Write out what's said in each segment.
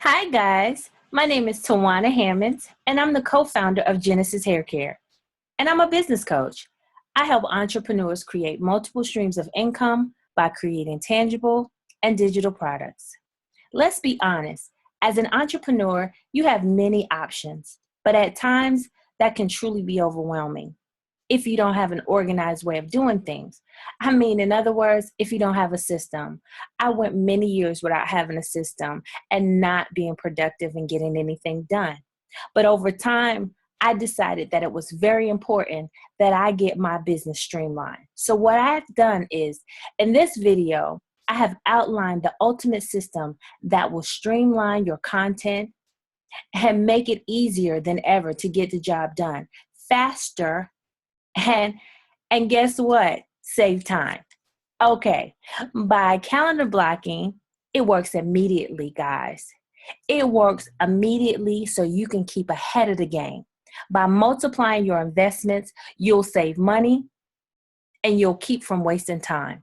Hi guys, my name is Tawana Hammonds and I'm the co-founder of Genesis Hair Care and I'm a business coach. I help entrepreneurs create multiple streams of income by creating tangible and digital products. Let's be honest, as an entrepreneur, you have many options, but at times that can truly be overwhelming if you don't have an organized way of doing things. I mean, in other words, if you don't have a system. I went many years without having a system and not being productive and getting anything done. But over time, I decided that it was very important that I get my business streamlined. So what I've done is, in this video, I have outlined the ultimate system that will streamline your content and make it easier than ever to get the job done faster and guess what? Save time. Okay, by calendar blocking, it works immediately, guys. It works immediately so you can keep ahead of the game. By multiplying your investments, you'll save money and you'll keep from wasting time.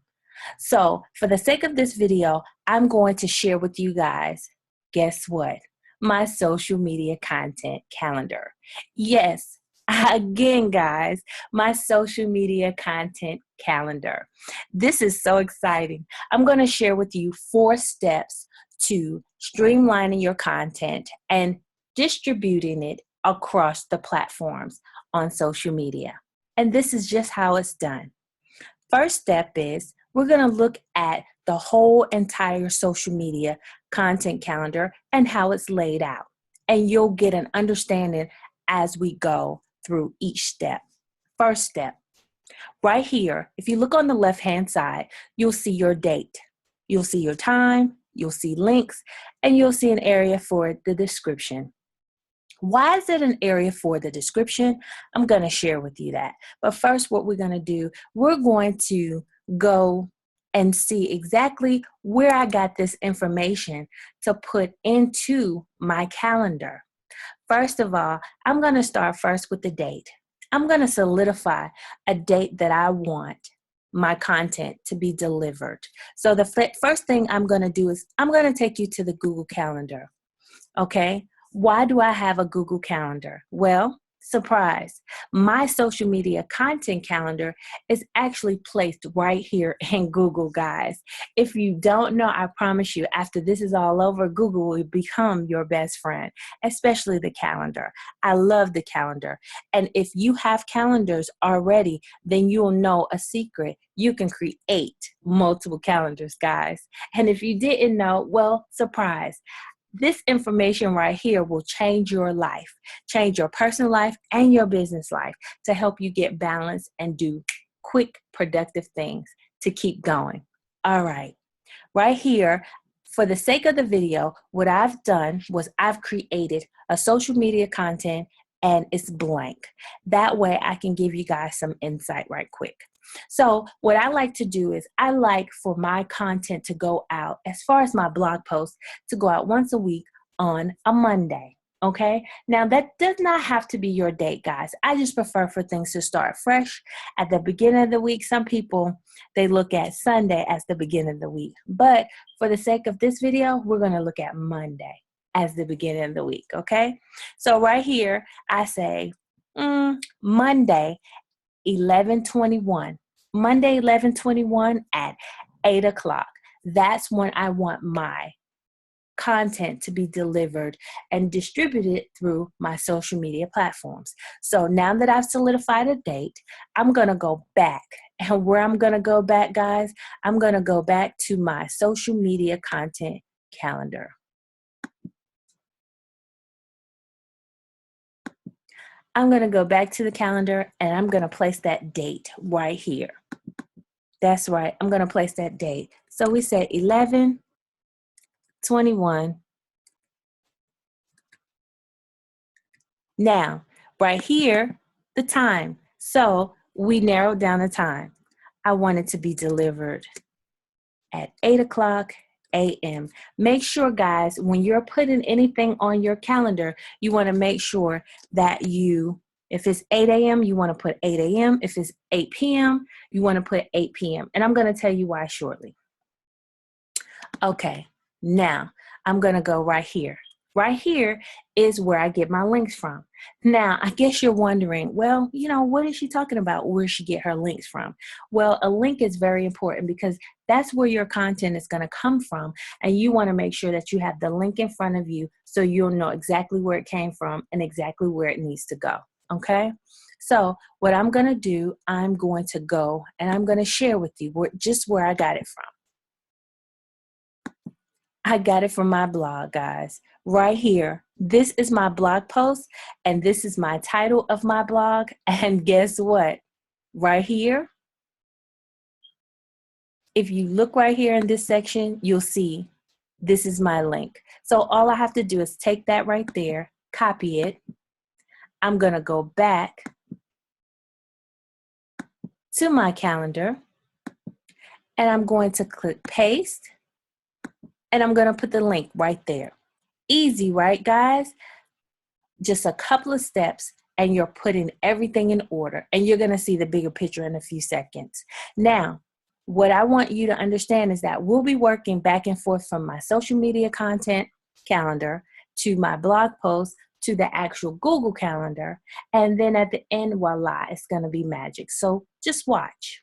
So for the sake of this video, I'm going to share with you guys, guess what? My social media content calendar. Yes, again, guys, my social media content calendar. This is so exciting. I'm going to share with you 4 steps to streamlining your content and distributing it across the platforms on social media. And this is just how it's done. First step is we're going to look at the whole entire social media content calendar and how it's laid out. And you'll get an understanding as we go through each step. First step, right here, if you look on the left-hand side, you'll see your date. You'll see your time, you'll see links, and you'll see an area for the description. Why is it an area for the description? I'm going to share with you that. But first, what we're going to do, we're going to go and see exactly where I got this information to put into my calendar. First of all, I'm going to start first with the date. I'm going to solidify a date that I want my content to be delivered. So the first thing I'm going to do is I'm going to take you to the Google Calendar. Okay? Why do I have a Google Calendar? Well, surprise, my social media content calendar is actually placed right here in Google, guys. If you don't know, I promise you, after this is all over, Google will become your best friend, especially the calendar. I love the calendar. And if you have calendars already, then you'll know a secret. You can create multiple calendars, guys. And if you didn't know, well, surprise. This information right here will change your life, change your personal life and your business life to help you get balanced and do quick, productive things to keep going. All right, right here, for the sake of the video, what I've done was I've created a social media content and it's blank. That way I can give you guys some insight right quick. So what I like to do is I like for my content to go out, as far as my blog posts, to go out once a week on a Monday. Okay, now that does not have to be your date, guys. I just prefer for things to start fresh at the beginning of the week. Some people, they look at Sunday as the beginning of the week. But for the sake of this video, we're going to look at Monday as the beginning of the week, okay? So right here, I say Monday, 11/21. Monday, 11/21 at 8 o'clock. That's when I want my content to be delivered and distributed through my social media platforms. So now that I've solidified a date, I'm going to go back. And where I'm going to go back, guys, I'm going to go back to my social media content calendar. I'm going to go back to the calendar and I'm going to place that date right here. That's right. I'm going to place that date. So we said 11/21. Now, right here, the time. So we narrowed down the time. I want it to be delivered at 8 o'clock a.m. Make sure, guys, when you're putting anything on your calendar, you want to make sure that if it's 8 a.m., you want to put 8 a.m. If it's 8 p.m., you want to put 8 p.m. And I'm going to tell you why shortly. Okay, now I'm going to go right here. Right here is where I get my links from. Now, I guess you're wondering, well, what is she talking about? Where she get her links from? Well, a link is very important because that's where your content is going to come from. And you want to make sure that you have the link in front of you so you'll know exactly where it came from and exactly where it needs to go. Okay? So what I'm going to do, I'm going to go and I'm going to share with you just where I got it from. I got it from my blog, guys. Right here. This is my blog post, and this is my title of my blog. And guess what? Right here, if you look right here in this section, you'll see this is my link. So all I have to do is take that right there, copy it. I'm going to go back to my calendar, and I'm going to click paste, and I'm going to put the link right there. Easy, right, guys? Just a couple of steps, and you're putting everything in order, and you're going to see the bigger picture in a few seconds. Now, what I want you to understand is that we'll be working back and forth from my social media content calendar to my blog post to the actual Google Calendar, and then at the end, voila, it's going to be magic. So just watch.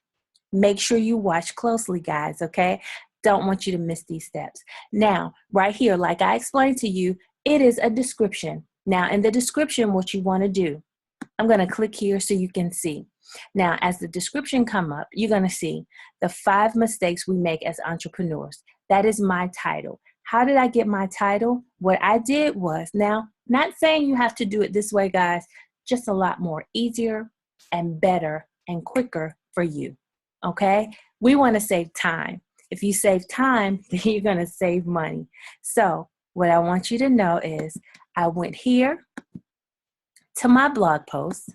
Make sure you watch closely, guys, okay? Don't want you to miss these steps. Now, right here, like I explained to you, it is a description. Now, in the description, what you want to do, I'm going to click here so you can see. Now, as the description come up, you're going to see the 5 mistakes we make as entrepreneurs. That is my title. How did I get my title? What I did was, now, not saying you have to do it this way, guys, just a lot more easier and better and quicker for you. Okay? We want to save time. If you save time, then you're going to save money. So what I want you to know is I went here to my blog post.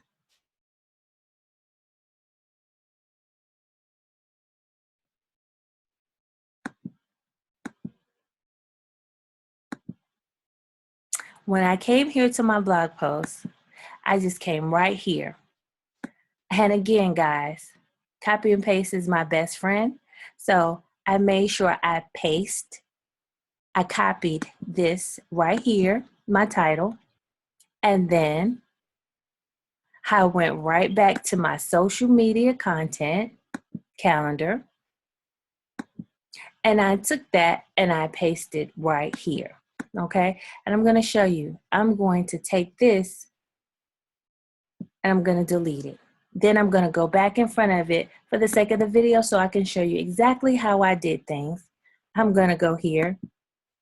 When I came here to my blog post, I just came right here. And again, guys, copy and paste is my best friend. So I made sure I copied this right here, my title, and then I went right back to my social media content calendar, and I took that and I pasted right here, okay? And I'm going to show you. I'm going to take this and I'm going to delete it. Then I'm going to go back in front of it for the sake of the video so I can show you exactly how I did things. I'm going to go here.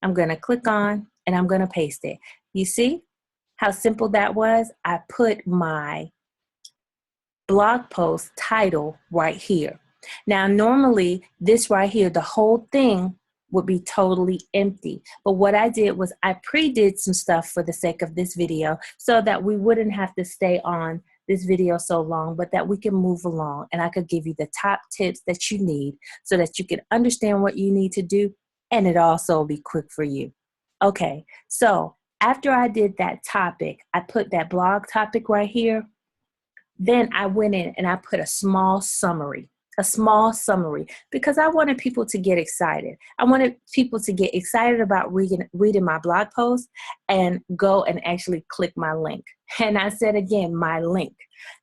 I'm going to click on and I'm going to paste it. You see how simple that was? I put my blog post title right here. Now, normally this right here, the whole thing would be totally empty. But what I did was I pre-did some stuff for the sake of this video so that we wouldn't have to stay on this video so long, but that we can move along and I could give you the top tips that you need so that you can understand what you need to do and it also will be quick for you. Okay, so after I did that topic, I put that blog topic right here. Then I went in and I put a small summary because I wanted people to get excited. I wanted people to get excited about reading my blog post and go and actually click my link. And I said again, my link.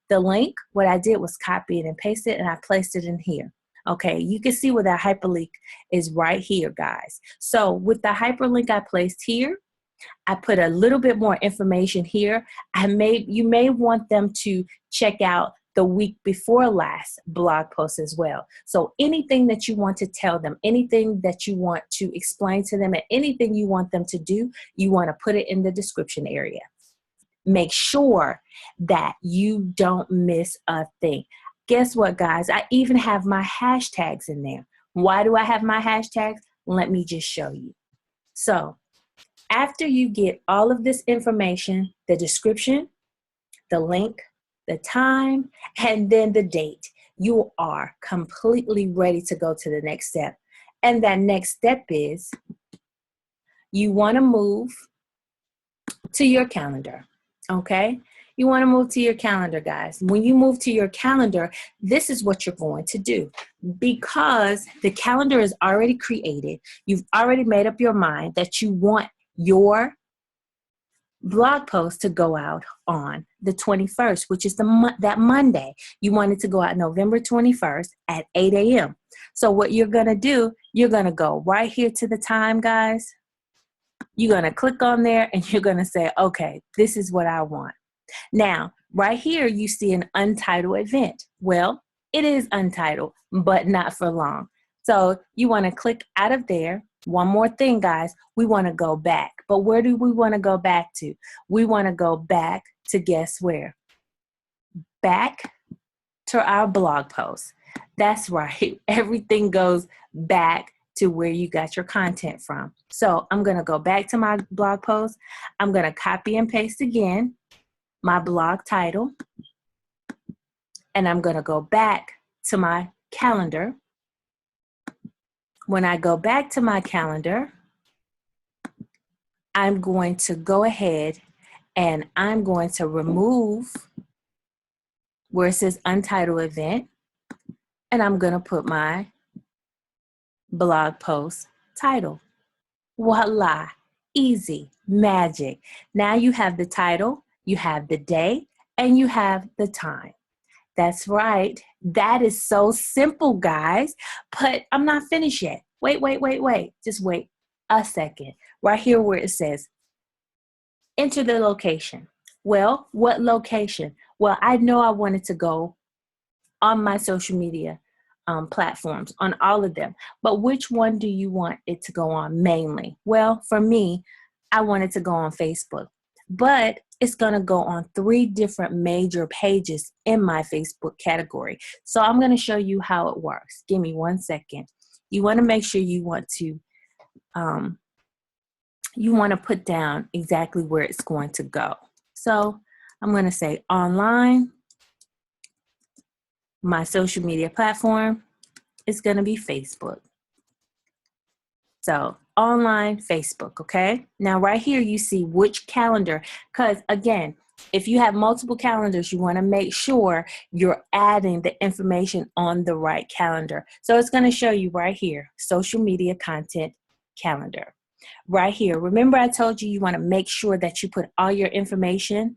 The link, what I did was copy it and paste it and I placed it in here. Okay, you can see where that hyperlink is right here, guys. So with the hyperlink I placed here, I put a little bit more information here. You may want them to check out the week before last blog post as well. So anything that you want to tell them, anything that you want to explain to them, and anything you want them to do, you want to put it in the description area. Make sure that you don't miss a thing. Guess what, guys? I even have my hashtags in there. Why do I have my hashtags? Let me just show you. So after you get all of this information, the description, the link, the time, and then the date, you are completely ready to go to the next step. And that next step is you want to move to your calendar, okay? You want to move to your calendar, guys. When you move to your calendar, this is what you're going to do. Because the calendar is already created, you've already made up your mind that you want your blog post to go out on the 21st, which is that Monday. You want it to go out November 21st at 8 a.m. So what you're going to do, you're going to go right here to the time, guys. You're going to click on there and you're going to say, okay, this is what I want. Now, right here, you see an untitled event. Well, it is untitled, but not for long. So you want to click out of there. One more thing, guys, we want to go back. But where do we want to go back to? We want to go back to guess where? Back to our blog post. That's right. Everything goes back to where you got your content from. So I'm going to go back to my blog post. I'm going to copy and paste again my blog title. And I'm going to go back to my calendar. When I go back to my calendar, I'm going to go ahead and I'm going to remove where it says untitled event. And I'm going to put my blog post title. Voila, easy, magic. Now you have the title, you have the day, and you have the time. That's right. That is so simple, guys. But I'm not finished yet. Wait. Just wait a second. Right here where it says, enter the location. Well, what location? Well, I know I wanted to go on my social media platforms, on all of them. But which one do you want it to go on mainly? Well, for me, I wanted to go on Facebook. But it's going to go on 3 different major pages in my Facebook category. So I'm going to show you how it works. Give me 1 second. You want to make sure you want to put down exactly where it's going to go. So I'm going to say online. My social media platform is going to be Facebook. So online Facebook, okay? Now right here you see which calendar, because again, if you have multiple calendars, you want to make sure you're adding the information on the right calendar. So it's going to show you right here, social media content calendar. Right here, remember I told you you want to make sure that you put all your information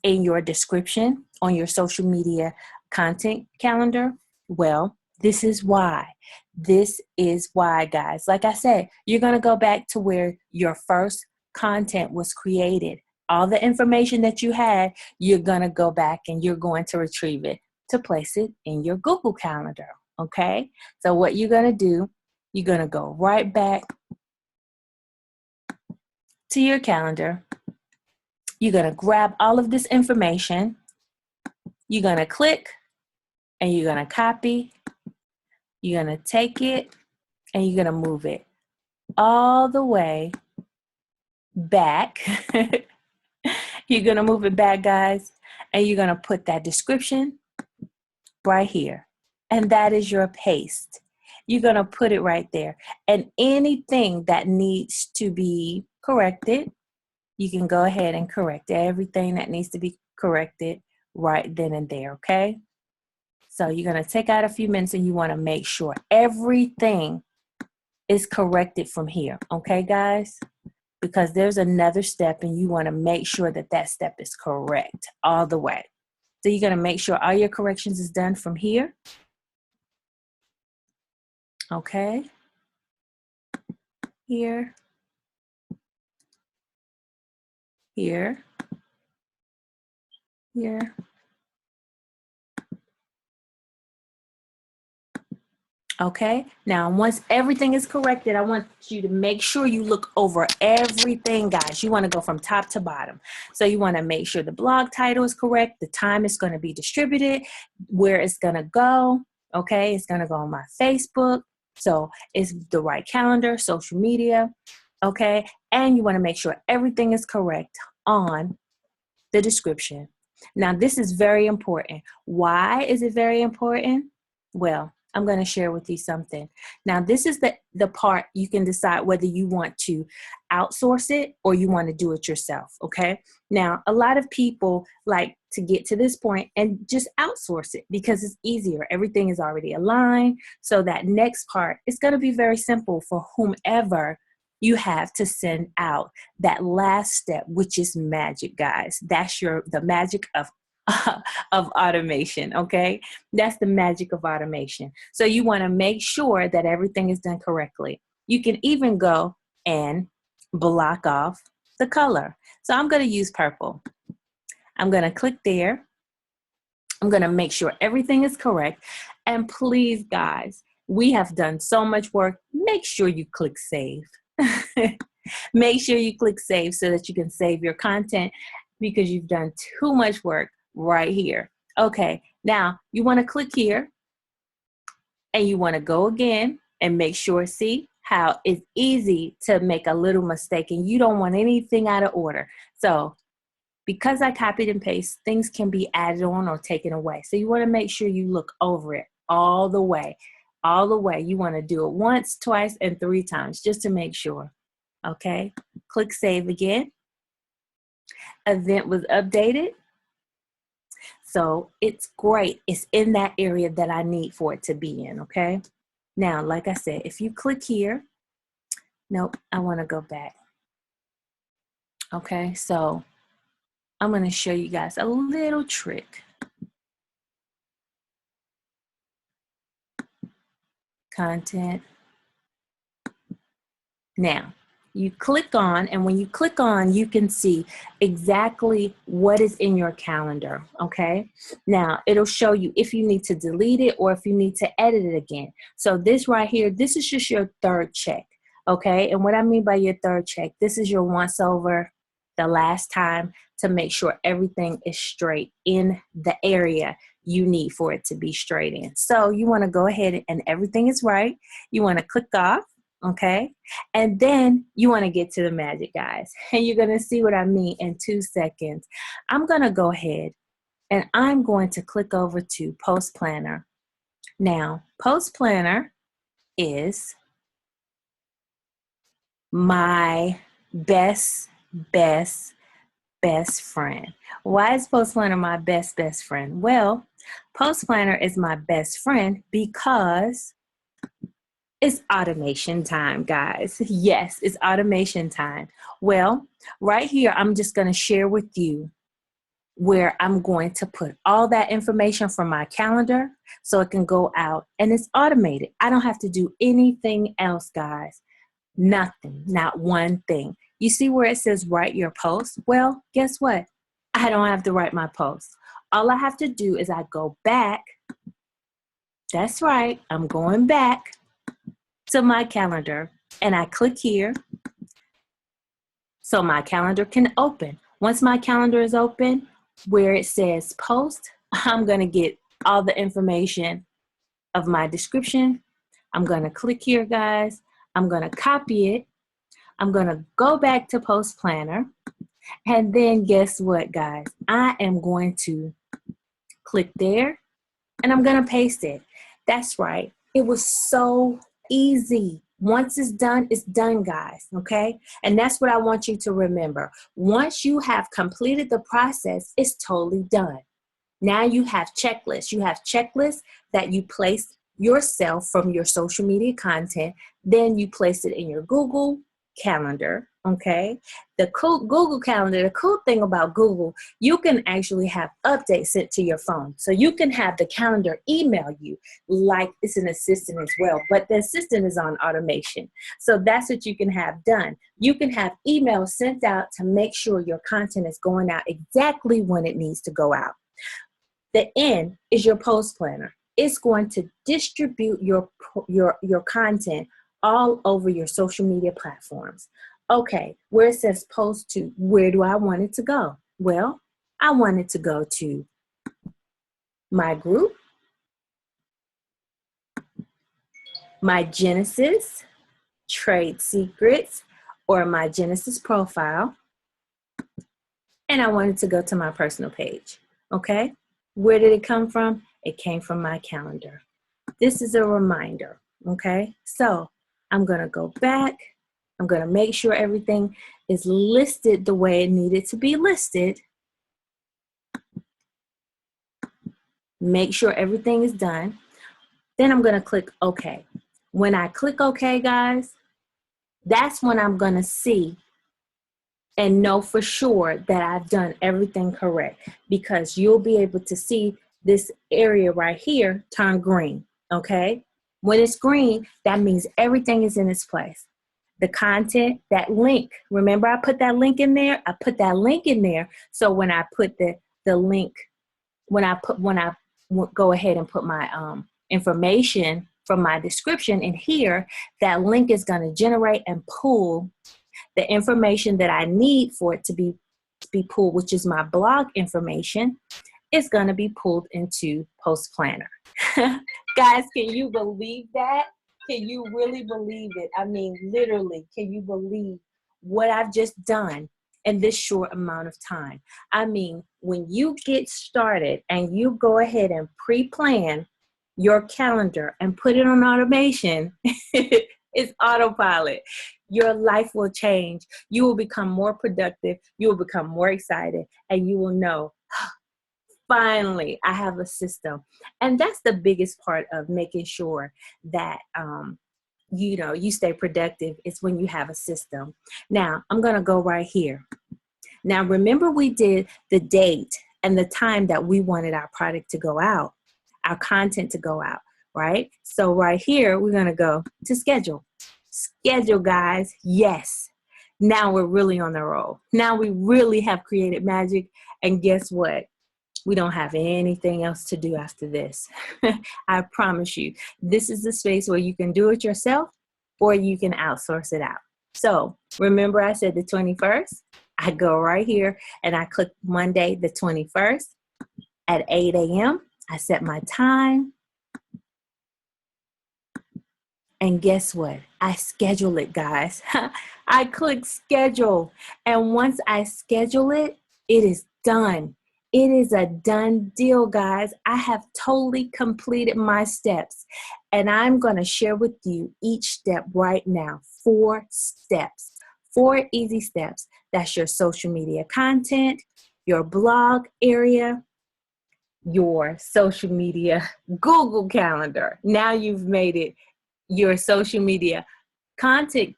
in your description on your social media content calendar? Well, this is why. This is why, guys. Like I said, you're going to go back to where your first content was created. All the information that you had, you're going to go back and you're going to retrieve it to place it in your Google Calendar, okay? So what you're going to do, you're going to go right back to your calendar. You're going to grab all of this information. You're going to click and you're going to copy. You're going to take it and you're going to move it all the way back. You're going to move it back, guys, and you're going to put that description right here. And that is your paste. You're going to put it right there. And anything that needs to be corrected, you can go ahead and correct everything that needs to be corrected right then and there, okay? So you're going to take out a few minutes and you want to make sure everything is corrected from here, okay, guys? Because there's another step and you want to make sure that that step is correct all the way. So you're going to make sure all your corrections is done from here. Okay. Here. Here. Here. Okay, now once everything is corrected, I want you to make sure you look over everything, guys. You want to go from top to bottom. So you want to make sure the blog title is correct, the time it's going to be distributed, where it's going to go. Okay, it's going to go on my Facebook. So it's the right calendar, social media. Okay, and you want to make sure everything is correct on the description. Now, this is very important. Why is it very important? Well, I'm going to share with you something. Now, this is the part you can decide whether you want to outsource it or you want to do it yourself, okay? Now, a lot of people like to get to this point and just outsource it because it's easier. Everything is already aligned. So that next part is going to be very simple for whomever you have to send out that last step, which is magic, guys. That's the magic of of automation, okay? That's the magic of automation. So you want to make sure that everything is done correctly. You can even go and block off the color. So I'm going to use purple. I'm going to click there. I'm going to make sure everything is correct. And please, guys, we have done so much work. Make sure you click save. Make sure you click save so that you can save your content, because you've done too much work right here. Okay, now you want to click here and you want to go again and make sure, see how it's easy to make a little mistake and you don't want anything out of order. So because I copied and pasted, things can be added on or taken away. So you want to make sure you look over it all the way. All the way. You want to do it once, twice, and 3 times just to make sure. Okay, click save again. Event was updated. So it's great. It's in that area that I need for it to be in, okay? Now, like I said, if you click here, nope, I want to go back. Okay, so I'm going to show you guys a little trick. Content. Now, you click on, and when you click on, you can see exactly what is in your calendar, okay? Now, it'll show you if you need to delete it or if you need to edit it again. So this right here, this is just your third check, okay? And what I mean by your third check, this is your once over, the last time, to make sure everything is straight in the area you need for it to be straight in. So you want to go ahead and everything is right. You want to click off. Okay, and then you want to get to the magic, guys, and you're going to see what I mean in 2 seconds. I'm going to go ahead and I'm going to click over to Post Planner. Now, Post Planner is my best friend. Why is Post Planner my best friend? Well, Post Planner is my best friend because it's automation time, guys. Yes, it's automation time. Well, right here, I'm just going to share with you where I'm going to put all that information from my calendar so it can go out, and it's automated. I don't have to do anything else, guys. Nothing, not one thing. You see where it says write your post? Well, guess what? I don't have to write my post. All I have to do is I go back. That's right, I'm going back to my calendar, and I click here so my calendar can open. Once my calendar is open, where it says post, I'm going to get all the information of my description. I'm going to click here, guys. I'm going to copy it. I'm going to go back to Post Planner, and then guess what, guys? I am going to click there and I'm going to paste it. That's right. It was so easy. Once it's done, guys, okay? And that's what I want you to remember. Once you have completed the process, it's totally done. Now you have checklists. You have checklists that you place yourself from your social media content. Then you place it in your Google Calendar, okay? The Google Calendar, the cool thing about Google, you can actually have updates sent to your phone. So you can have the calendar email you like it's an assistant as well, but the assistant is on automation. So that's what you can have done. You can have emails sent out to make sure your content is going out exactly when it needs to go out. The N is your Post Planner. It's going to distribute your content all over your social media platforms. Okay, where it says post to, where do I want it to go? Well, I want it to go to my group, my Genesis Trade Secrets, or my Genesis profile, and I want it to go to my personal page. Okay, where did it come from? It came from my calendar. This is a reminder. Okay, so I'm going to go back. I'm going to make sure everything is listed the way it needed to be listed. Make sure everything is done. Then I'm going to click OK. When I click OK, guys, That's when I'm going to see and know for sure that I've done everything correct, because you'll be able to see this area right here turn green. Okay. When it's green, that means everything is in its place. The content, that link, remember I put that link in there? I put that link in there. So when I put the link, when I go ahead and put my information from my description in here, that link is going to generate and pull the information that I need for it to be pulled, which is my blog information, is going to be pulled into Post Planner. Guys, can you believe that? Can you really believe it? I mean, literally, can you believe what I've just done in this short amount of time? I mean, when you get started and you go ahead and pre-plan your calendar and put it on automation, it's autopilot. Your life will change. You will become more productive. You will become more excited, and you will know, finally, I have a system. And that's the biggest part of making sure that, you stay productive. It's when you have a system. Now, I'm going to go right here. Now, remember we did the date and the time that we wanted our product to go out, our content to go out, right? So right here, we're going to go to schedule. Schedule, guys. Yes. Now we're really on the roll. Now we really have created magic. And guess what? We don't have anything else to do after this. I promise you, this is the space where you can do it yourself or you can outsource it out. So remember I said the 21st? I go right here and I click Monday the 21st at 8 a.m. I set my time. And guess what? I schedule it, guys. I click schedule. And once I schedule it, it is done. It is a done deal, guys. I have totally completed my steps. And I'm going to share with you each step right now. 4 steps. 4 easy steps. That's your social media content, your blog area, your social media Google Calendar. Now you've made it your social media content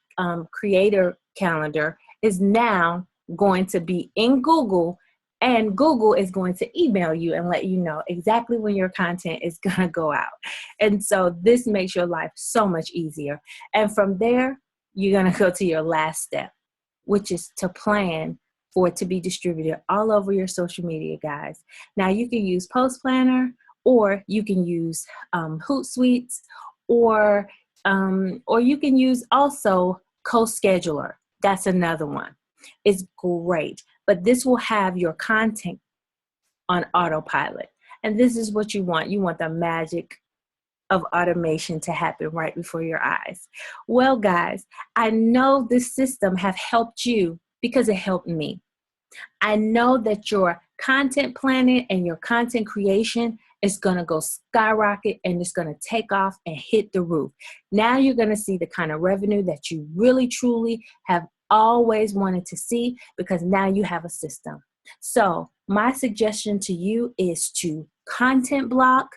creator calendar is now going to be in Google, and Google is going to email you and let you know exactly when your content is going to go out. And so this makes your life so much easier. And from there, you're going to go to your last step, which is to plan for it to be distributed all over your social media, guys. Now you can use Post Planner, or you can use Hootsuite, or you can use also CoScheduler. That's another one. It's great, but this will have your content on autopilot. And this is what you want. You want the magic of automation to happen right before your eyes. Well, guys, I know this system have helped you because it helped me. I know that your content planning and your content creation is going to go skyrocket, and it's going to take off and hit the roof. Now you're going to see the kind of revenue that you really, truly have always wanted to see, because now you have a system. So my suggestion to you is to content block.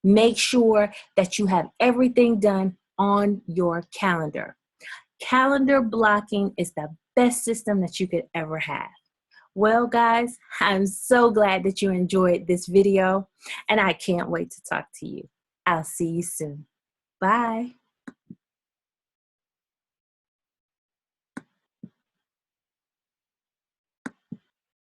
Make sure that you have everything done on your calendar. Calendar blocking is the best system that you could ever have. Well, guys, I'm so glad that you enjoyed this video, and I can't wait to talk to you. I'll see you soon. Bye.